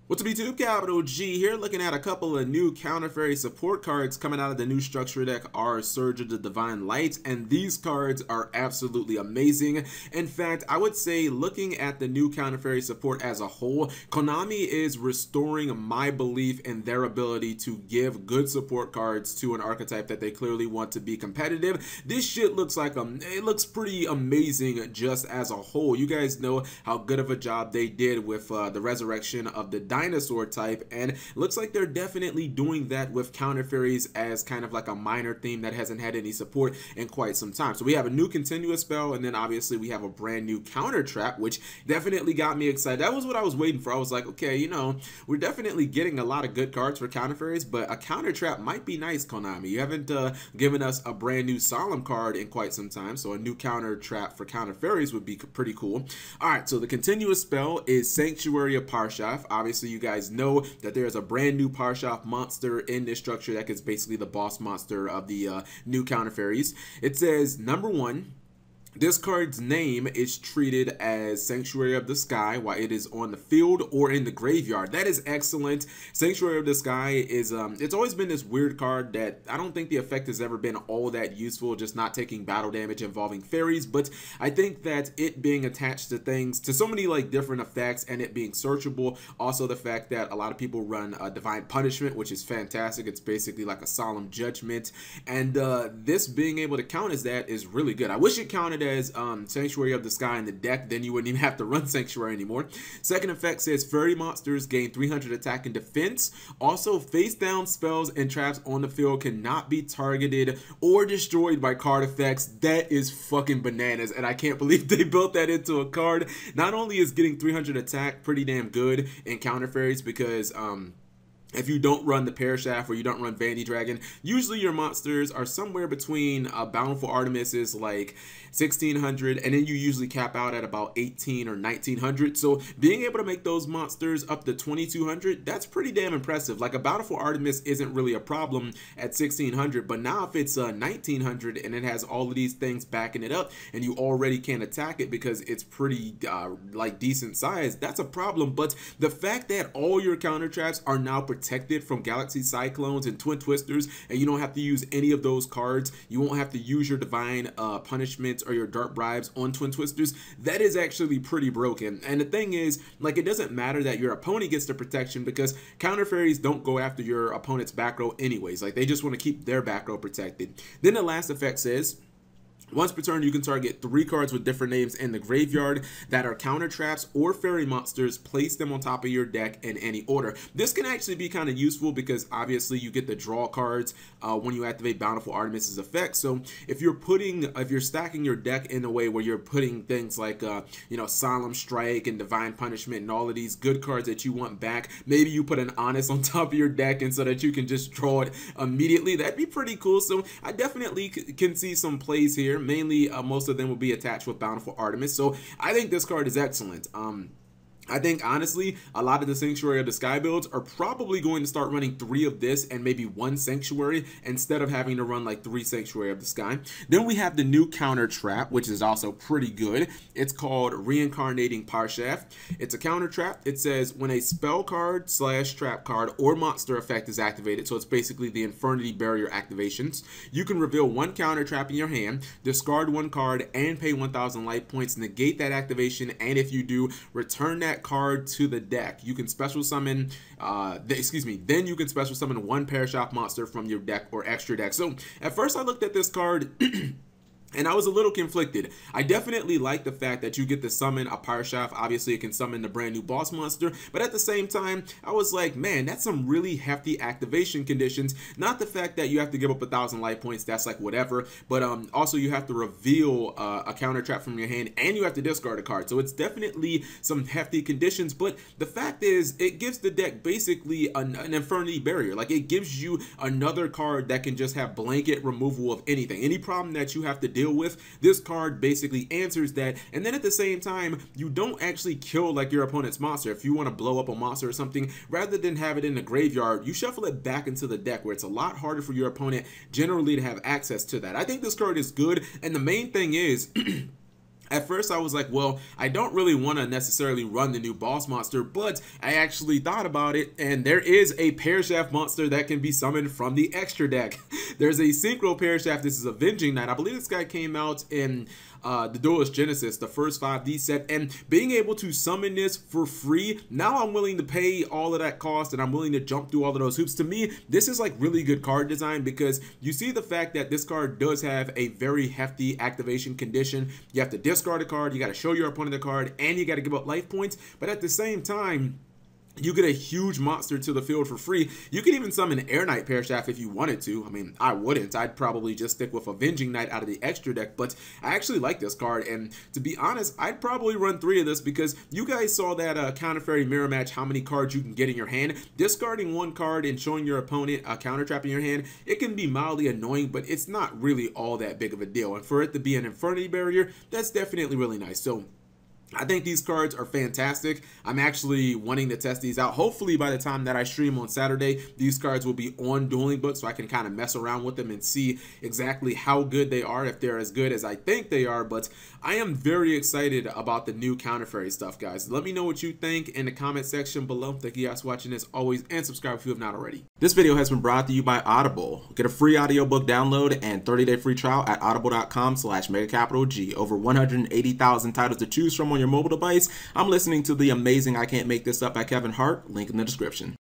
What's up YouTube, Capital G here, looking at a couple of new Counter Fairies support cards coming out of the new structure deck, our Surge of the Divine Light, and these cards are absolutely amazing. In fact, I would say looking at the new Counter Fairy support as a whole, Konami is restoring my belief in their ability to give good support cards to an archetype that they clearly want to be competitive. This shit looks like it looks pretty amazing just as a whole. You guys know how good of a job they did with the resurrection of the dinosaur type, and it looks like they're definitely doing that with Counter Fairies as kind of like a minor theme that hasn't had any support in quite some time. So we have a new continuous spell, and then obviously we have a brand new counter trap, which definitely got me excited. That was what I was waiting for. I was like, okay, you know, we're definitely getting a lot of good cards for Counter Fairies, but a counter trap might be nice, Konami. You haven't given us a brand new solemn card in quite some time, so a new counter trap for Counter Fairies would be pretty cool. All right, so the continuous spell is Sanctuary of Parshaf. Obviously, you guys know that there is a brand new Parshaf monster in this structure that is basically the boss monster of the new Counter Fairies. It says, number 1, this card's name is treated as Sanctuary of the Sky while it is on the field or in the graveyard. That is excellent. Sanctuary of the Sky is, it's always been this weird card that I don't think the effect has ever been all that useful, just not taking battle damage involving fairies, but I think that it being attached to things, to so many like different effects, and it being searchable, also the fact that a lot of people run Divine Punishment, which is fantastic. It's basically like a solemn judgment, and this being able to count as that is really good. I wish it counted as Sanctuary of the Sky in the deck, then you wouldn't even have to run Sanctuary anymore. Second effect says fairy monsters gain 300 attack and defense. Also, face down spells and traps on the field cannot be targeted or destroyed by card effects. That is fucking bananas, and I can't believe they built that into a card. Not only is getting 300 attack pretty damn good in Counter Fairies, because if you don't run the Parashaft or you don't run Vandy Dragon, usually your monsters are somewhere between Bountiful Artemis is like 1600, and then you usually cap out at about 18 or 1900. So being able to make those monsters up to 2200, that's pretty damn impressive. Like a Bountiful Artemis isn't really a problem at 1600, but now if it's 1900 and it has all of these things backing it up, and you already can't attack it because it's pretty like decent size, that's a problem. But the fact that all your counter traps are now protected from Galaxy Cyclones and Twin Twisters, and you don't have to use any of those cards, you won't have to use your Divine Punishments or your Dark Bribes on Twin Twisters, that is actually pretty broken. And the thing is, like, it doesn't matter that your opponent gets the protection, because Counter Fairies don't go after your opponent's back row anyways. Like, they just want to keep their back row protected. Then the last effect says, once per turn, you can target 3 cards with different names in the graveyard that are counter traps or fairy monsters. Place them on top of your deck in any order. This can actually be kind of useful because obviously you get the draw cards when you activate Bountiful Artemis's effect. So if you're stacking your deck in a way where you're putting things like you know, Solemn Strike and Divine Punishment and all of these good cards that you want back, maybe you put an Honest on top of your deck, and so that you can just draw it immediately. That'd be pretty cool. So I definitely can see some plays here. Mainly, most of them will be attached with Bountiful Artemis. So I think this card is excellent. I think, honestly, a lot of the Sanctuary of the Sky builds are probably going to start running 3 of this and maybe 1 Sanctuary instead of having to run like 3 Sanctuary of the Sky. Then we have the new counter trap, which is also pretty good. It's called Reincarnating Parshaf. It's a counter trap. It says when a spell card / trap card or monster effect is activated, so it's basically the Infernity Barrier activations, you can reveal 1 counter trap in your hand, discard 1 card, and pay 1000 life points, negate that activation, and if you do, return that card to the deck. You can special summon then you can special summon 1 Parashop monster from your deck or extra deck. So at first I looked at this card and I was a little conflicted. I definitely like the fact that you get to summon a Parashaf. Obviously, it can summon the brand new boss monster. But at the same time, I was like, man, that's some really hefty activation conditions. Not the fact that you have to give up 1000 life points. That's like whatever. But also, you have to reveal a counter trap from your hand, and you have to discard a card. So it's definitely some hefty conditions. But the fact is, it gives the deck basically an Infernity Barrier. Like, it gives you another card that can just have blanket removal of anything. Any problem that you have to deal with, this card basically answers that. And then at the same time, you don't actually kill like your opponent's monster. If you want to blow up a monster or something, rather than have it in the graveyard, you shuffle it back into the deck, where it's a lot harder for your opponent generally to have access to that. I think this card is good, and the main thing is At first I was like, well, I don't really want to necessarily run the new boss monster, but I actually thought about it, and there is a Pearshaft monster that can be summoned from the extra deck. There's a Synchro Pearshaft. This is Avenging Knight. I believe this guy came out in the Duelist Genesis, the first 5D set, and being able to summon this for free, now I'm willing to pay all of that cost, and I'm willing to jump through all of those hoops. To me, this is like really good card design, because you see the fact that this card does have a very hefty activation condition. You have to discard a card, you got to show your opponent the card, and you got to give up life points, but at the same time, you get a huge monster to the field for free. You can even summon Air Knight Pearshaft if you wanted to. I mean, I wouldn't. I'd probably just stick with Avenging Knight out of the extra deck, but I actually like this card, and to be honest, I'd probably run 3 of this, because you guys saw that Counter Fairy mirror match, how many cards you can get in your hand. Discarding 1 card and showing your opponent a counter trap in your hand, it can be mildly annoying, but it's not really all that big of a deal, and for it to be an Infernity Barrier, that's definitely really nice. So I think these cards are fantastic. I'm actually wanting to test these out. Hopefully by the time that I stream on Saturday, these cards will be on Dueling Book, so I can kind of mess around with them and see exactly how good they are, if they're as good as I think they are. But I am very excited about the new Counter Fairy stuff, guys. Let me know what you think in the comment section below. Thank you guys for watching as always, and subscribe if you have not already. This video has been brought to you by Audible. Get a free audiobook download and 30-day free trial at audible.com/MegaCapitalG. Over 180,000 titles to choose from on your mobile device. I'm listening to the amazing I Can't Make This Up by Kevin Hart, link in the description.